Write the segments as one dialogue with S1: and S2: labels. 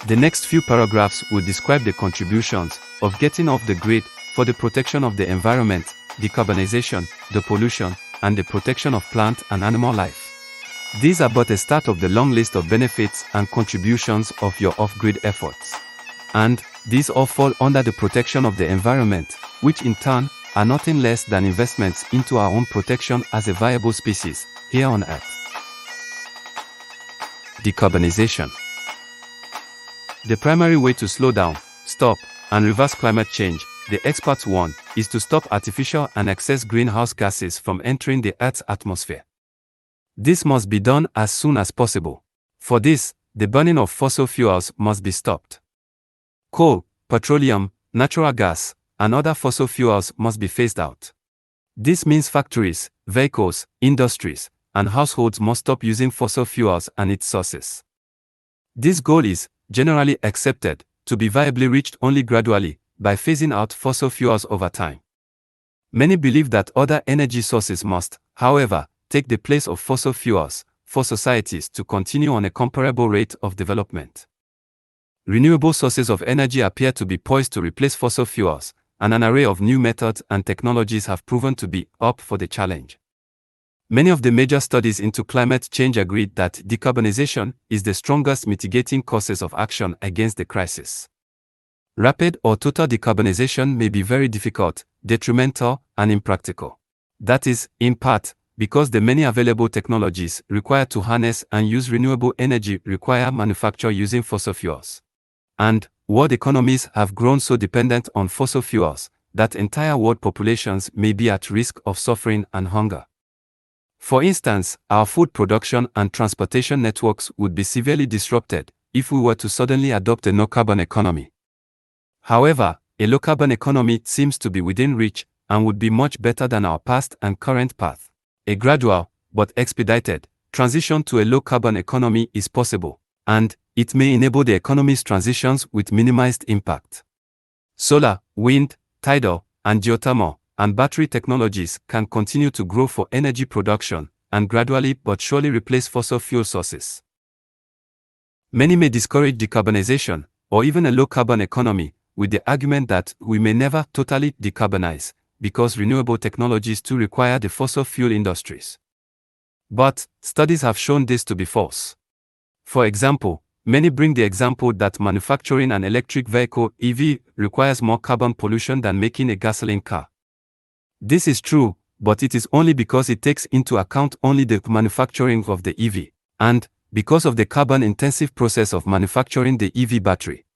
S1: The next few paragraphs will describe the contributions of getting off the grid for the protection of the environment, decarbonization, depollution, and the protection of plant and animal life. These are but a start of the long list of benefits and contributions of your off-grid efforts. And these all fall under the protection of the environment, which in turn are nothing less than investments into our own protection as a viable species here on Earth. Decarbonization. The primary way to slow down, stop, and reverse climate change, the experts warn, is to stop artificial and excess greenhouse gases from entering the Earth's atmosphere. This must be done as soon as possible. For this, the burning of fossil fuels must be stopped. Coal, petroleum, natural gas, and other fossil fuels must be phased out. This means factories, vehicles, industries, and households must stop using fossil fuels and its sources. This goal is, generally accepted, to be viably reached only gradually, by phasing out fossil fuels over time. Many believe that other energy sources must, however, take the place of fossil fuels, for societies to continue on a comparable rate of development. Renewable sources of energy appear to be poised to replace fossil fuels, and an array of new methods and technologies have proven to be up for the challenge. Many of the major studies into climate change agreed that decarbonization is the strongest mitigating causes of action against the crisis. Rapid or total decarbonization may be very difficult, detrimental, and impractical. That is, in part, because the many available technologies required to harness and use renewable energy require manufacture using fossil fuels. And world economies have grown so dependent on fossil fuels that entire world populations may be at risk of suffering and hunger. For instance, our food production and transportation networks would be severely disrupted if we were to suddenly adopt a no-carbon economy. However, a low-carbon economy seems to be within reach and would be much better than our past and current path. A gradual, but expedited, transition to a low-carbon economy is possible, and it may enable the economy's transitions with minimized impact. Solar, wind, tidal, and geothermal, and battery technologies can continue to grow for energy production, and gradually but surely replace fossil fuel sources. Many may discourage decarbonization, or even a low-carbon economy, with the argument that we may never totally decarbonize, because renewable technologies too require the fossil fuel industries. But studies have shown this to be false. For example, many bring the example that manufacturing an electric vehicle (EV) requires more carbon pollution than making a gasoline car. This is true, but it is only because it takes into account only the manufacturing of the EV, and because of the carbon-intensive process of manufacturing the EV battery.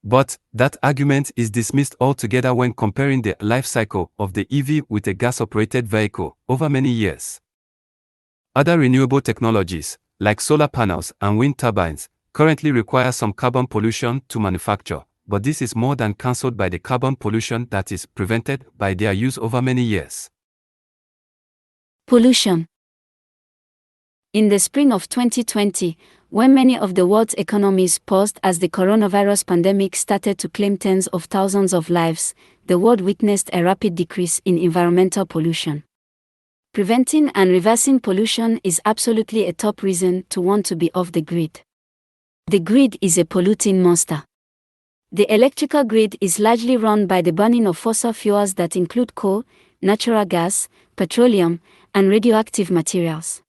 S1: But that argument is dismissed altogether when comparing the life cycle of the EV with a gas-operated vehicle over many years. Other renewable technologies, like solar panels and wind turbines, currently require some carbon pollution to manufacture, but this is more than cancelled by the carbon pollution that is prevented by their use over many years.
S2: Pollution. In the spring of 2020, when many of the world's economies paused as the coronavirus pandemic started to claim tens of thousands of lives, the world witnessed a rapid decrease in environmental pollution. Preventing and reversing pollution is absolutely a top reason to want to be off the grid. The grid is a polluting monster. The electrical grid is largely run by the burning of fossil fuels that include coal, natural gas, petroleum, and radioactive materials.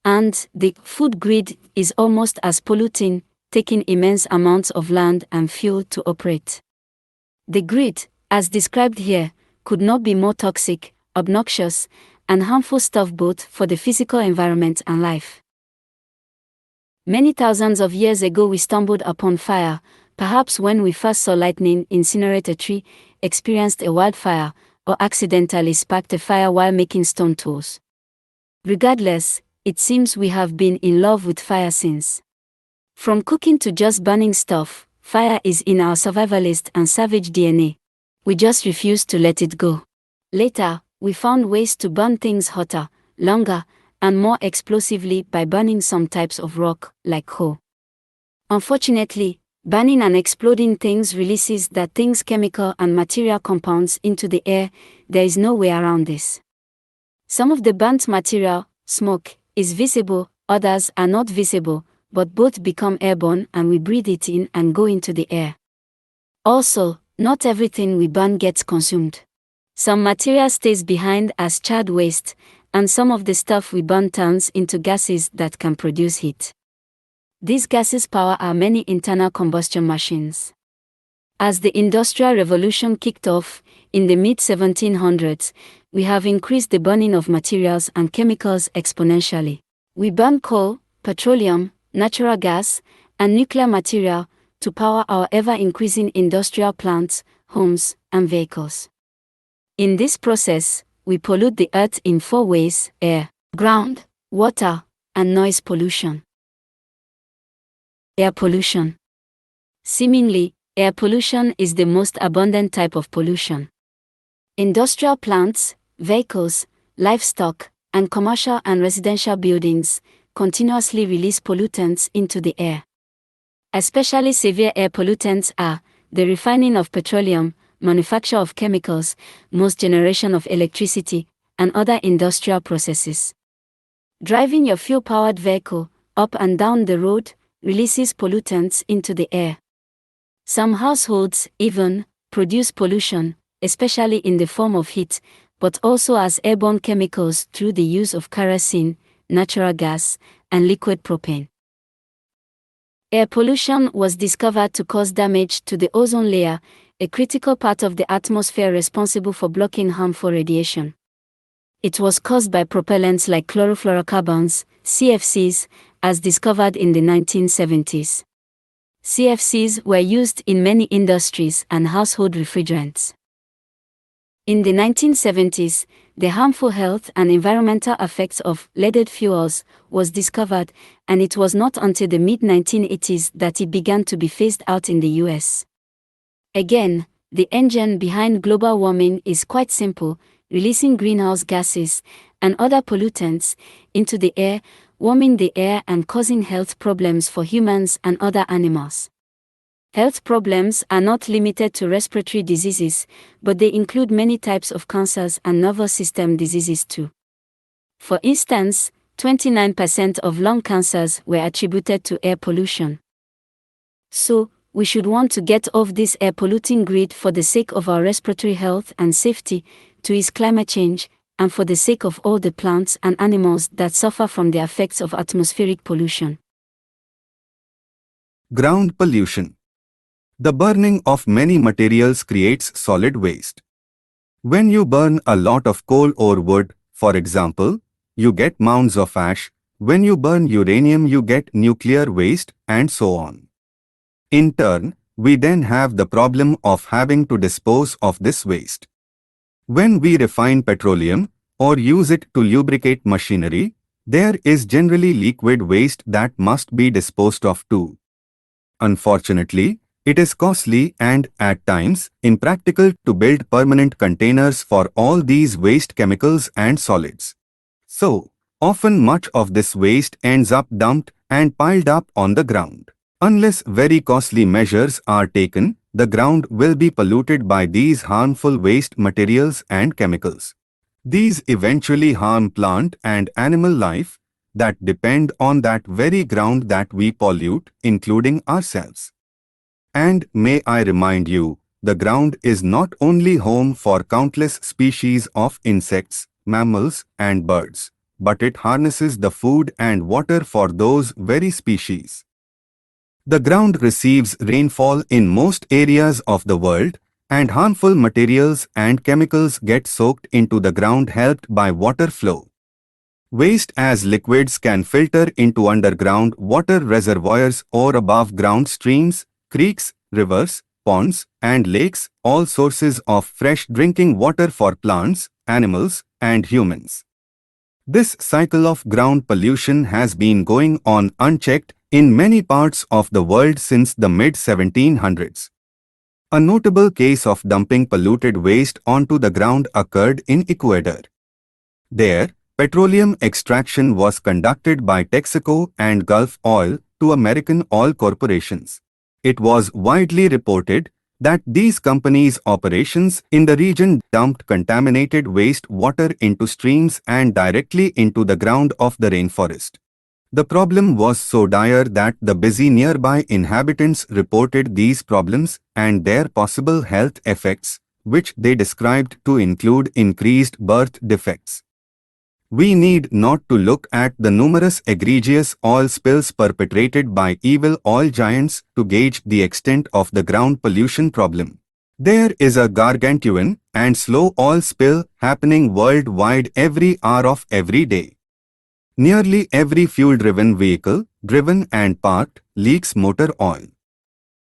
S2: And the food grid is almost as polluting, taking immense amounts of land and fuel to operate. The grid, as described here, could not be more toxic, obnoxious, and harmful stuff both for the physical environment and life. Many thousands of years ago we stumbled upon fire, perhaps when we first saw lightning incinerate a tree, experienced a wildfire, or accidentally sparked a fire while making stone tools. Regardless, it seems we have been in love with fire since. From cooking to just burning stuff, fire is in our survivalist and savage DNA. We just refuse to let it go. Later, we found ways to burn things hotter, longer, and more explosively by burning some types of rock, like coal. Unfortunately, burning and exploding things releases that thing's chemical and material compounds into the air. There is no way around this. Some of the burnt material, smoke, is visible, others are not visible, but both become airborne and we breathe it in and go into the air. Also, not everything we burn gets consumed. Some material stays behind as charred waste, and some of the stuff we burn turns into gases that can produce heat. These gases power our many internal combustion machines. As the Industrial Revolution kicked off, in the mid-1700s, we have increased the burning of materials and chemicals exponentially. We burn coal, petroleum, natural gas, and nuclear material to power our ever-increasing industrial plants, homes, and vehicles. In this process, we pollute the earth in 4 ways: air, ground, water, and noise pollution. Air pollution. Seemingly, air pollution is the most abundant type of pollution. Industrial plants, vehicles, livestock, and commercial and residential buildings continuously release pollutants into the air. Especially severe air pollutants are the refining of petroleum, manufacture of chemicals, most generation of electricity, and other industrial processes. Driving your fuel-powered vehicle up and down the road releases pollutants into the air. Some households even produce pollution, especially in the form of heat, but also as airborne chemicals through the use of kerosene, natural gas, and liquid propane. Air pollution was discovered to cause damage to the ozone layer, a critical part of the atmosphere responsible for blocking harmful radiation. It was caused by propellants like chlorofluorocarbons, CFCs, as discovered in the 1970s. CFCs were used in many industries and household refrigerants. In the 1970s, the harmful health and environmental effects of leaded fuels was discovered, and it was not until the mid-1980s that it began to be phased out in the US. Again, the engine behind global warming is quite simple: releasing greenhouse gases and other pollutants into the air, warming the air and causing health problems for humans and other animals. Health problems are not limited to respiratory diseases, but they include many types of cancers and nervous system diseases too. For instance, 29% of lung cancers were attributed to air pollution. So, we should want to get off this air polluting grid for the sake of our respiratory health and safety, to ease climate change, and for the sake of all the plants and animals that suffer from the effects of atmospheric pollution.
S3: Ground pollution. The burning of many materials creates solid waste. When you burn a lot of coal or wood, for example, you get mounds of ash. When you burn uranium, you get nuclear waste, and so on. In turn, we then have the problem of having to dispose of this waste. When we refine petroleum or use it to lubricate machinery, there is generally liquid waste that must be disposed of too. Unfortunately, it is costly and, at times, impractical to build permanent containers for all these waste chemicals and solids. So, often much of this waste ends up dumped and piled up on the ground. Unless very costly measures are taken, the ground will be polluted by these harmful waste materials and chemicals. These eventually harm plant and animal life that depend on that very ground that we pollute, including ourselves. And may I remind you, the ground is not only home for countless species of insects, mammals, and birds, but it harnesses the food and water for those very species. The ground receives rainfall in most areas of the world, and harmful materials and chemicals get soaked into the ground helped by water flow. Waste as liquids can filter into underground water reservoirs or above ground streams, creeks, rivers, ponds, and lakes, all sources of fresh drinking water for plants, animals, and humans. This cycle of ground pollution has been going on unchecked in many parts of the world since the mid-1700s. A notable case of dumping polluted waste onto the ground occurred in Ecuador. There, petroleum extraction was conducted by Texaco and Gulf Oil, two American oil corporations. It was widely reported that these companies' operations in the region dumped contaminated waste water into streams and directly into the ground of the rainforest. The problem was so dire that the busy nearby inhabitants reported these problems and their possible health effects, which they described to include increased birth defects. We need not to look at the numerous egregious oil spills perpetrated by evil oil giants to gauge the extent of the ground pollution problem. There is a gargantuan and slow oil spill happening worldwide every hour of every day. Nearly every fuel-driven vehicle, driven and parked, leaks motor oil.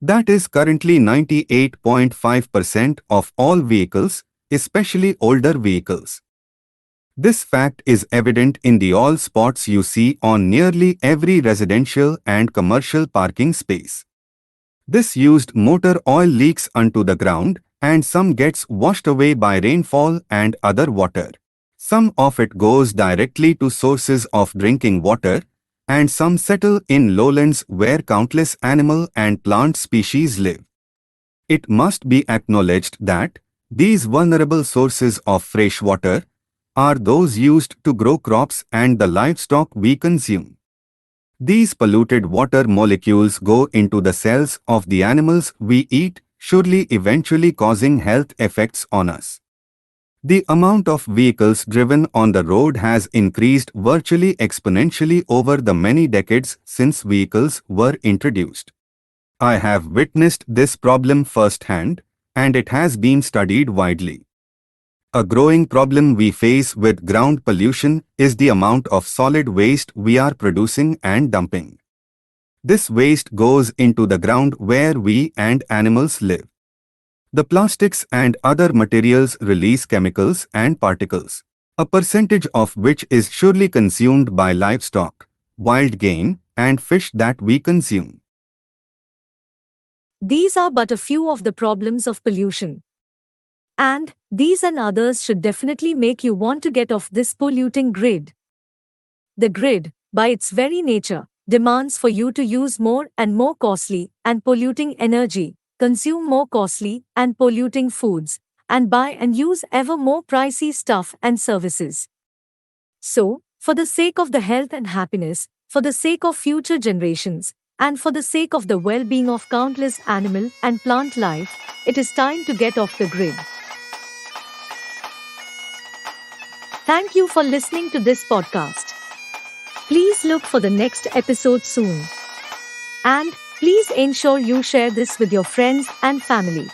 S3: That is currently 98.5% of all vehicles, especially older vehicles. This fact is evident in the oil spots you see on nearly every residential and commercial parking space. This used motor oil leaks onto the ground, and some gets washed away by rainfall and other water. Some of it goes directly to sources of drinking water, and some settle in lowlands where countless animal and plant species live. It must be acknowledged that these vulnerable sources of fresh water are those used to grow crops and the livestock we consume. These polluted water molecules go into the cells of the animals we eat, surely eventually causing health effects on us. The amount of vehicles driven on the road has increased virtually exponentially over the many decades since vehicles were introduced. I have witnessed this problem firsthand, and it has been studied widely. A growing problem we face with ground pollution is the amount of solid waste we are producing and dumping. This waste goes into the ground where we and animals live. The plastics and other materials release chemicals and particles, a percentage of which is surely consumed by livestock, wild game, and fish that we consume.
S4: These are but a few of the problems of pollution. And these and others should definitely make you want to get off this polluting grid. The grid, by its very nature, demands for you to use more and more costly and polluting energy, consume more costly and polluting foods, and buy and use ever more pricey stuff and services. So, for the sake of the health and happiness, for the sake of future generations, and for the sake of the well-being of countless animal and plant life, it is time to get off the grid. Thank you for listening to this podcast. Please look for the next episode soon. And please ensure you share this with your friends and family.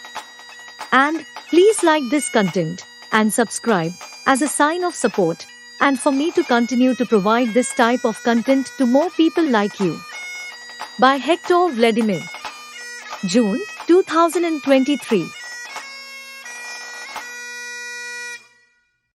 S4: And please like this content and subscribe as a sign of support and for me to continue to provide this type of content to more people like you. By Hector Vladimir. June 2023.